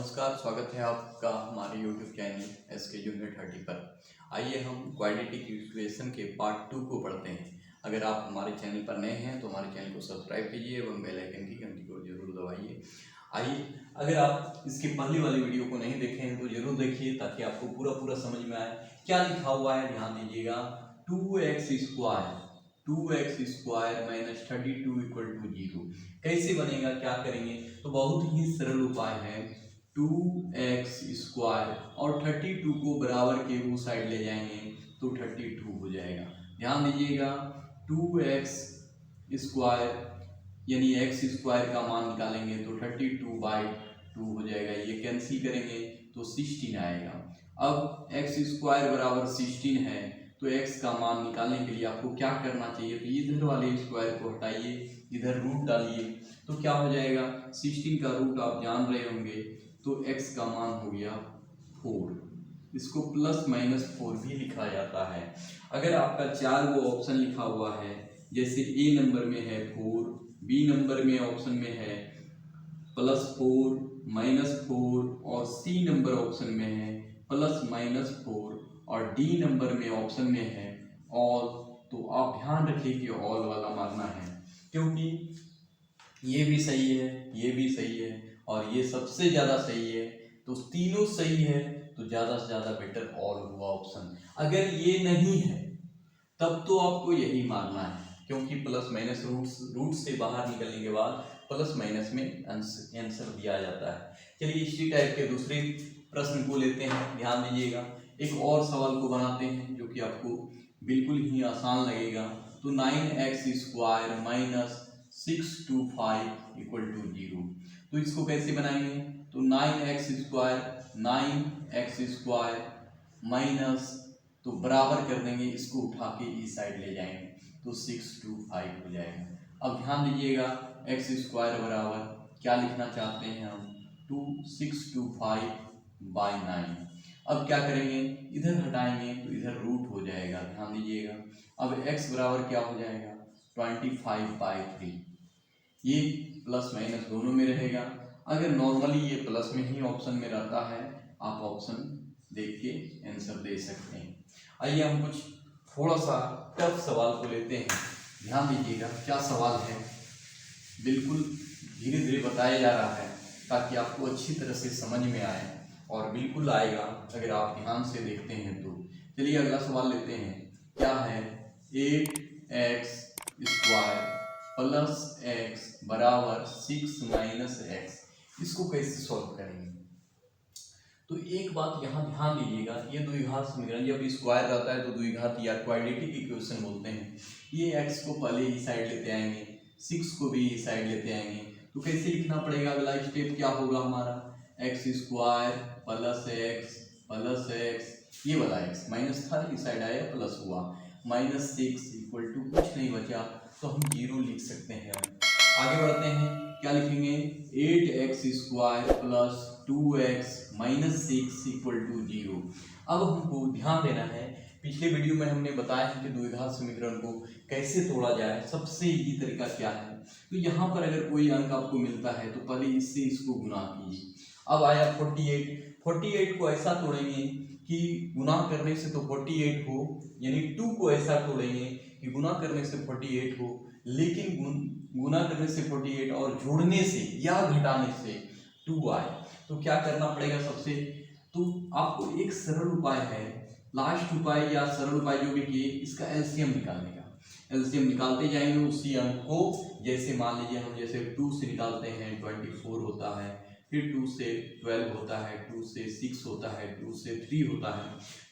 नमस्कार, स्वागत है आपका हमारे YouTube चैनल एस के जूनियर 30 पर। आइए हम क्वाड्रेटिक इक्वेशन के पार्ट 2 को पढ़ते हैं। अगर आप हमारे चैनल पर नए हैं तो हमारे चैनल को सब्सक्राइब कीजिए एवं बेल आइकन की घंटी को जरूर दबाइए। आइए, अगर आप इसके पहले वाली वीडियो को नहीं देखे हैं तो जरूर देखिए ताकि आपको पूरा समझ में आए। क्या लिखा हुआ है ध्यान दीजिएगा, 2x² माइनस 32 इक्वल टू 0। कैसे बनेगा, क्या करेंगे? तो बहुत ही सरल उपाय है। 2x² और 32 को बराबर के वो साइड ले जाएंगे तो 32 हो जाएगा। ध्यान दीजिएगा, 2x² यानी x² का मान निकालेंगे तो 32/2 हो जाएगा। ये कैंसिल करेंगे तो 16 आएगा। अब x² बराबर 16 है तो x का मान निकालने के लिए आपको क्या करना चाहिए? तो इधर वाले स्क्वायर को हटाइए, इधर रूट डालिए तो क्या हो जाएगा? 16 का रूट आप जान रहे होंगे तो x का मान हो गया 4। इसको प्लस माइनस 4 भी लिखा जाता है। अगर आपका 4 वो ऑप्शन लिखा हुआ है, जैसे ए नंबर में है 4, बी नंबर में ऑप्शन में है +4 -4 और सी नंबर ऑप्शन में है +-4 और डी नंबर में ऑप्शन में है ऑल, तो आप ध्यान रखिए कि ऑल वाला मानना है, क्योंकि ये भी सही है, ये भी सही है और ये सबसे ज़्यादा सही है। तो तीनों सही है तो ज़्यादा से ज़्यादा बेटर ऑल हुआ ऑप्शन। अगर ये नहीं है तब तो आपको यही मानना है, क्योंकि प्लस माइनस रूट से बाहर निकलने के बाद प्लस माइनस में आंसर दिया जाता है। चलिए इसी टाइप के दूसरे प्रश्न को लेते हैं। ध्यान दीजिएगा, एक और सवाल को बनाते हैं जो कि आपको बिल्कुल ही आसान लगेगा। तो 9x² माइनस 625 इक्वल टू 0। तो इसको कैसे बनाएंगे? तो 9x² माइनस, तो बराबर कर देंगे, इसको उठा के इस साइड ले जाएंगे तो 625 हो जाएगा। अब ध्यान दीजिएगा, x² बराबर क्या लिखना चाहते हैं हम? 2625/9। अब क्या करेंगे? इधर हटाएंगे तो इधर रूट हो जाएगा। ध्यान दीजिएगा, अब x बराबर क्या हो जाएगा? 25/3। ये प्लस माइनस दोनों में रहेगा। अगर नॉर्मली ये प्लस में ही ऑप्शन में रहता है, आप ऑप्शन देख के आंसर दे सकते हैं। आइए हम कुछ थोड़ा सा टफ सवाल को लेते हैं। ध्यान दीजिएगा क्या सवाल है, बिल्कुल धीरे धीरे बताया जा रहा है ताकि आपको अच्छी तरह से समझ में आए, और बिल्कुल आएगा अगर आप ध्यान से देखते हैं तो। चलिए अगला सवाल लेते हैं। क्या है? 8x² प्लस x बराबर 6 माइनस x। इसको कैसे सॉल्व करेंगे? तो एक बात यहाँ ध्यान दीजिएगा, ये द्विघात समीकरण जब स्क्वायर रहता है तो द्विघात या क्वाड्रेटिक इक्वेशन बोलते हैं। ये x को पहले ही साइड लेते आएंगे, 6 को भी साइड लेते आएंगे, तो कैसे लिखना पड़ेगा? अगला स्टेप क्या होगा हमारा? x² प्लस x ये वाला x माइनस था, इस साइड आया प्लस हुआ, -6 इक्वल टू कुछ नहीं बचा तो हम 0 लिख सकते हैं। आगे बढ़ते हैं, क्या लिखेंगे? 8x² plus 2x minus 6 equal to 0। अब हमको ध्यान देना है, पिछले वीडियो में हमने बताया है कि द्विघात समीकरण को कैसे तोड़ा जाए, सबसे इजी तरीका क्या है। तो यहाँ पर अगर कोई अंक आपको मिलता है तो पहले इससे इसको गुना कीजिए। अब आया 48 को ऐसा तोड़ेंगे कि गुना करने से तो 48 हो, यानी 2 को ऐसा तोड़ेंगे कि गुना करने से 48 हो, लेकिन गुना करने से 48 और जोड़ने से या घटाने से 2 आए। तो क्या करना पड़ेगा? सबसे तो आपको एक सरल उपाय है, लास्ट उपाय या सरल उपाय जो भी किए, इसका एलसीएम निकालने का। एलसीएम निकालते जाएंगे उसी अंक को, जैसे मान लीजिए हम जैसे 2 से निकालते हैं 24 होता है, फिर 2 से 12 होता है, 2 से 6 होता है, 2 से 3 होता है।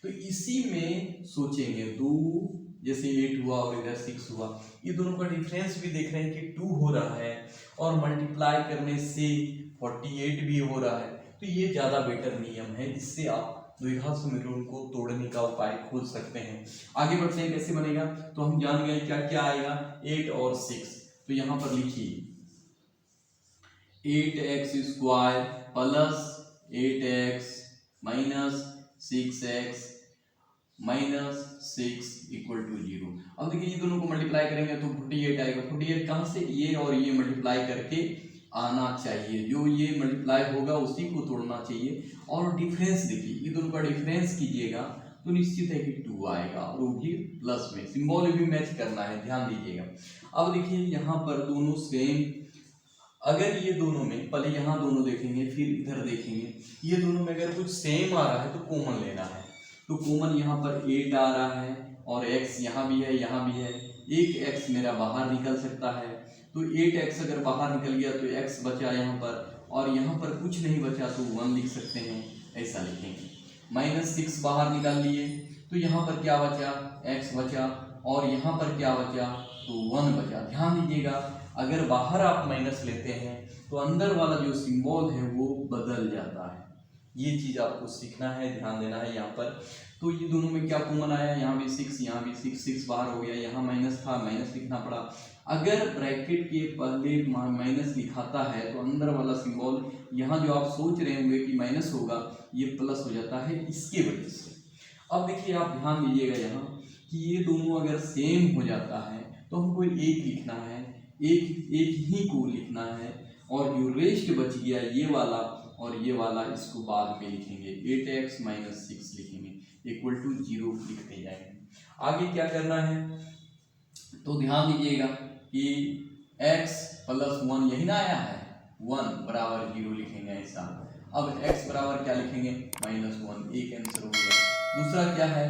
तो इसी में सोचेंगे 2 जैसे 8 हुआ और इधर 6 हुआ, ये दोनों का डिफरेंस भी देख रहे हैं कि 2 हो रहा है और मल्टीप्लाई करने से 48 भी हो रहा है। तो ये ज़्यादा बेटर नियम है, इससे आप द्विघात समीकरण को तोड़ने का उपाय खोज सकते हैं। आगे बढ़ते हैं, कैसे बनेगा? तो हम जान गए क्या क्या आएगा, 8 और 6। तो यहाँ पर लिखिए 8x² plus 8x minus 6x minus 6 equal to 0। अब देखिए ये दोनों को मल्टीप्लाई करेंगे तो 48 आएगा। 48 कहाँ से? ये और ये मल्टीप्लाई करके आना चाहिए, जो ये मल्टीप्लाई होगा उसी को तोड़ना चाहिए। और डिफरेंस देखिए, ये दोनों का डिफरेंस कीजिएगा तो निश्चित है कि 2 आएगा, और वो भी प्लस में। सिंबल भी मैच करना है, ध्यान दीजिएगा। अब देखिए यहाँ पर दोनों सेम, अगर ये दोनों में, पहले यहाँ दोनों देखेंगे फिर इधर देखेंगे, ये दोनों में अगर कुछ सेम आ रहा है तो कॉमन लेना है। तो कॉमन यहाँ पर 8 आ रहा है और x यहाँ भी है, यहाँ भी है, एक x मेरा बाहर निकल सकता है। तो 8x अगर बाहर निकल गया तो x बचा यहाँ पर, और यहाँ पर कुछ नहीं बचा तो 1 लिख सकते हैं, ऐसा लिखेंगे। -6 बाहर निकाल लिए तो यहाँ पर क्या बचा, x बचा, और यहाँ पर क्या बचा, तो 1 बचा। ध्यान दीजिएगा, अगर बाहर आप माइनस लेते हैं तो अंदर वाला जो सिंबल है वो बदल जाता है। ये चीज़ आपको सीखना है, ध्यान देना है यहाँ पर। तो ये दोनों में क्या कॉमन आया, यहाँ भी 6, यहाँ भी 6, 6 बाहर हो गया, यहाँ माइनस था, माइनस लिखना पड़ा। अगर ब्रैकेट के पहले माइनस लिखाता है तो अंदर वाला सिंबल, यहाँ जो आप सोच रहे होंगे कि माइनस होगा, ये प्लस हो जाता है इसके वजह से। अब देखिए आप ध्यान दीजिएगा यहाँ कि ये दोनों अगर सेम हो जाता है तो हमको एक लिखना है, एक ही को लिखना है, और जो रेस्ट बच गया ये वाला और ये वाला, इसको बाद में लिखेंगे, 8x - 6 लिखेंगे, = 0 लिखते जाएंगे। आगे क्या करना है, तो ध्यान दीजिएगा कि x + 1 यही ना आया है, 1 = 0 लिखेंगे ऐसा। अब x बराबर क्या लिखेंगे, -1, एक आंसर हो गया। दूसरा क्या है,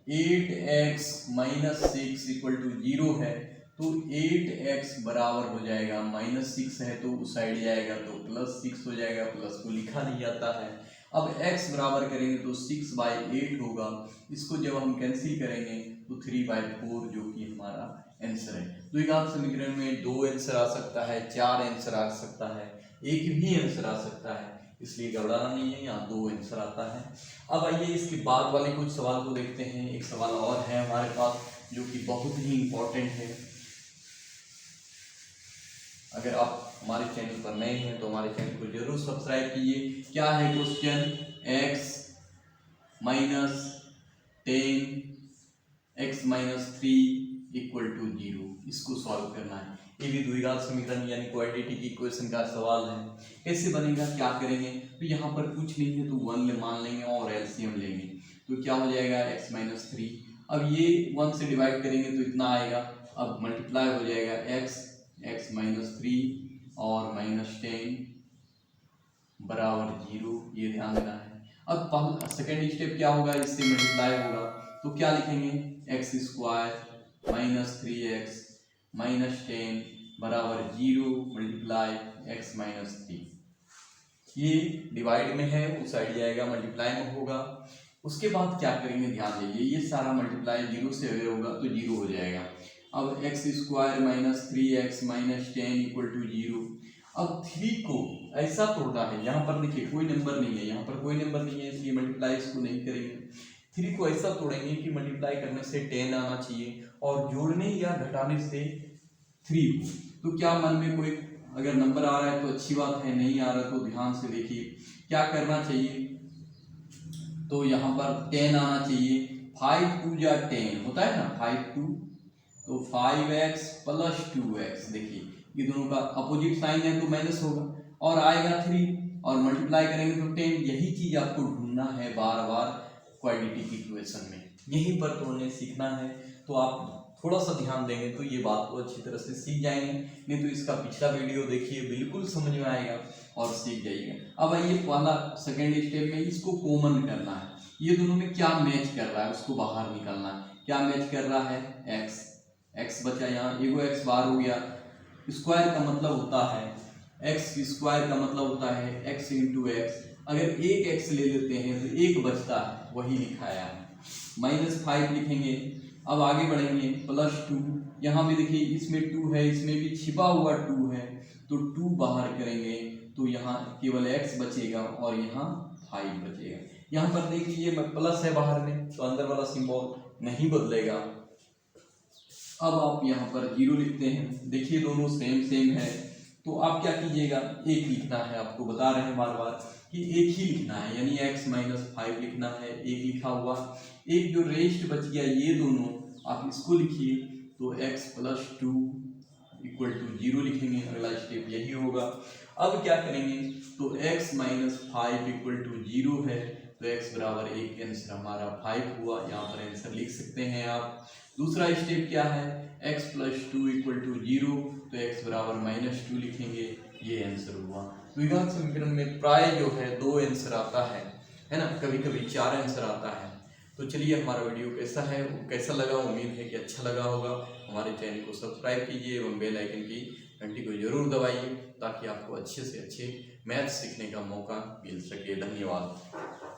8x - 6 = 0 है, तो 8x बराबर हो जाएगा, -6 है तो उस साइड जाएगा तो +6 हो जाएगा, प्लस को लिखा नहीं जाता है। अब x बराबर करेंगे तो 6/8 होगा, इसको जब हम कैंसिल करेंगे तो 3/4 जो कि हमारा आंसर है। द्विघात समीकरण में 2 आंसर आ सकता है, 4 आंसर आ सकता है, एक भी आंसर आ सकता है, इसलिए घबराना नहीं है, यहाँ 2 आंसर आता है। अब आइए इसके बाद वाले कुछ सवाल को देखते हैं। एक सवाल और है हमारे पास जो कि बहुत ही इंपॉर्टेंट है। अगर आप हमारे चैनल पर नए हैं तो हमारे चैनल को जरूर सब्सक्राइब कीजिए। क्या है क्वेश्चन, x - 10 x - 3 = 0, इसको सॉल्व करना है। ये भी द्विघात समीकरण यानी क्वाड्रेटिक इक्वेशन का सवाल है। कैसे बनेगा, क्या करेंगे, तो यहाँ पर कुछ नहीं है तो 1 मान लेंगे और एलसीएम लेंगे, तो क्या हो जाएगा x - 3। अब ये 1 से डिवाइड करेंगे तो इतना आएगा, अब मल्टीप्लाई हो जाएगा x - 3 और -10 = 0, ये ध्यान देना है। अब सेकेंड स्टेप क्या होगा, इससे मल्टीप्लाई होगा तो क्या लिखेंगे, x² - 3x - 10 = 0 मल्टीप्लाई x - 3। ये डिवाइड में है, उस साइड जाएगा, मल्टीप्लाई में होगा। उसके बाद क्या करेंगे, ध्यान दीजिए, ये सारा मल्टीप्लाई 0 से अगर होगा तो 0 हो जाएगा। अब x² - 3x - 10 = 0। अब 3 को ऐसा तोड़ना है, यहाँ पर देखिए कोई नंबर नहीं है, यहाँ पर कोई नंबर नहीं है, इसलिए मल्टीप्लाई इसको नहीं करेंगे। 3 को ऐसा तोड़ेंगे कि मल्टीप्लाई करने से 10 आना चाहिए और जोड़ने या घटाने से 3 को। तो क्या मन में कोई अगर नंबर आ रहा है तो अच्छी बात है, नहीं आ रहा तो ध्यान से देखिए क्या करना चाहिए। तो यहाँ पर 10 आना चाहिए, 5 × 2 = 10 होता है ना, 5 2, तो 5x + 2x, देखिए ये दोनों का अपोजिट साइन है तो माइनस होगा, और आएगा 3 और मल्टीप्लाई करेंगे तो 10। यही चीज आपको ढूंढना है बार बार क्वाड्रेटिक इक्वेशन में, यहीं पर तोड़ने सीखना है। तो आप थोड़ा सा ध्यान देंगे तो ये बात को अच्छी तरह से सीख जाएंगे, नहीं तो इसका पिछला वीडियो देखिए, बिल्कुल समझ में आएगा और सीख जाइएगा। अब आइए पहला सेकेंड स्टेप में इसको कॉमन करना है, ये दोनों में क्या मैच कर रहा है उसको बाहर निकालना है। क्या मैच कर रहा है, x बचा, यहाँ एगो x बाहर हो गया। स्क्वायर का मतलब होता है x² का मतलब होता है x × x। अगर एक x ले लेते हैं तो एक बचता है, वही लिखाया है, -5 लिखेंगे। अब आगे बढ़ेंगे, +2, यहाँ भी देखिए इसमें 2 है, इसमें भी छिपा हुआ 2 है, तो 2 बाहर करेंगे तो यहाँ केवल x बचेगा और यहाँ 5 बचेगा। यहाँ पर देखिए ये प्लस है बाहर में, तो अंदर वाला सिंबल नहीं बदलेगा। अब आप यहाँ पर 0 लिखते हैं, देखिए दोनों सेम है, तो आप क्या कीजिएगा, एक लिखना है, आपको बता रहे हैं बार बार कि एक ही लिखना है, यानी x - 5 लिखना है, एक लिखा हुआ। एक जो रेस्ट बच गया ये दोनों, आप इसको लिखिए, तो x + 2 = 0 लिखेंगे, अगला स्टेप यही होगा। अब क्या करेंगे, तो x माइनस 5 इक्वल टू 0 है, तो x बराबर 1, आंसर हमारा 5 हुआ। यहाँ पर आंसर लिख सकते हैं आप। दूसरा स्टेप क्या है, x प्लस 2 इक्वल टू 0, तो x बराबर माइनस 2 लिखेंगे, ये आंसर हुआ। द्विघात समीकरण में प्राय जो है 2 आंसर आता है ना, कभी कभी 4 आंसर आता है। तो चलिए, हमारा वीडियो कैसा है, कैसा लगा, उम्मीद है कि अच्छा लगा होगा। हमारे चैनल को सब्सक्राइब कीजिए एवं बेल आइकन की घंटी को जरूर दबाइए, ताकि आपको अच्छे से अच्छे मैथ सीखने का मौका मिल सके। धन्यवाद।